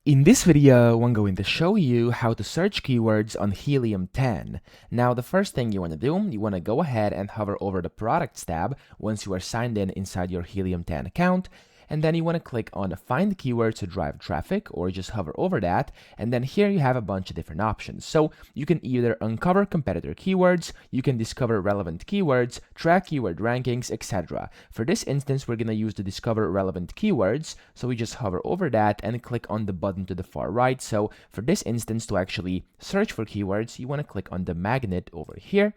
In this video, I'm going to show you how to search keywords on Helium 10. Now, the first thing you want to do, you want to go ahead and hover over the Products tab once you are signed in inside your Helium 10 account. And then you want to click on Find Keywords to Drive Traffic, or just hover over that. And then here you have a bunch of different options. So you can either uncover competitor keywords, you can discover relevant keywords, track keyword rankings, etc. For this instance, we're going to use the Discover Relevant Keywords. So we just hover over that and click on the button to the far right. So for this instance, to actually search for keywords, you want to click on the magnet over here.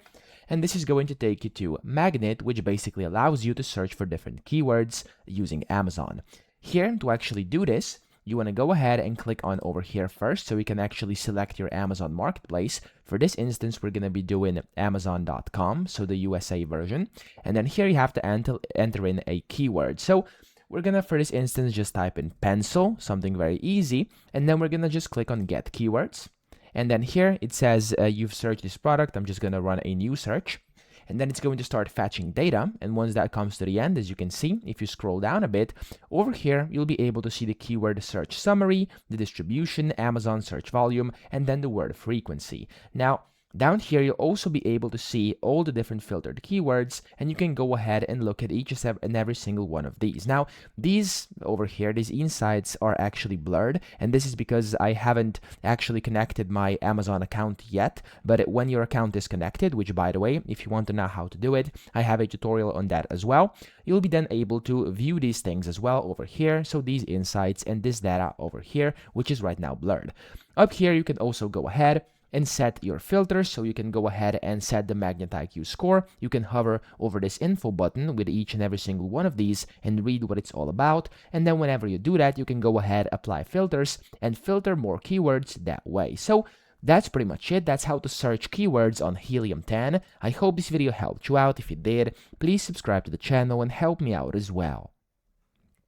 And this is going to take you to Magnet, which basically allows you to search for different keywords using Amazon. Here, to actually do this, you want to go ahead and click on over here first so we can actually select your Amazon Marketplace. For this instance, we're going to be doing Amazon.com, so the USA version. And then here you have to enter in a keyword. So we're going to, for this instance, just type in pencil, something very easy. And then we're going to just click on Get Keywords. And then here it says you've searched this product. I'm just going to run a new search. And then it's going to start fetching data. And once that comes to the end, as you can see, if you scroll down a bit, over here, you'll be able to see the keyword search summary, the distribution, Amazon search volume, and then the word frequency. Now, down here, you'll also be able to see all the different filtered keywords, and you can go ahead and look at each and every single one of these. Now, these over here, these insights are actually blurred, and this is because I haven't actually connected my Amazon account yet, but when your account is connected, which by the way, if you want to know how to do it, I have a tutorial on that as well, you'll be then able to view these things as well over here, so these insights and this data over here, which is right now blurred. Up here, you can also go ahead and set your filters, so you can go ahead and set the Magnet IQ score. You can hover over this info button with each and every single one of these and read what it's all about. And then whenever you do that, you can go ahead, apply filters, and filter more keywords that way. So that's pretty much it. That's how to search keywords on Helium 10. I hope this video helped you out. If it did, please subscribe to the channel and help me out as well.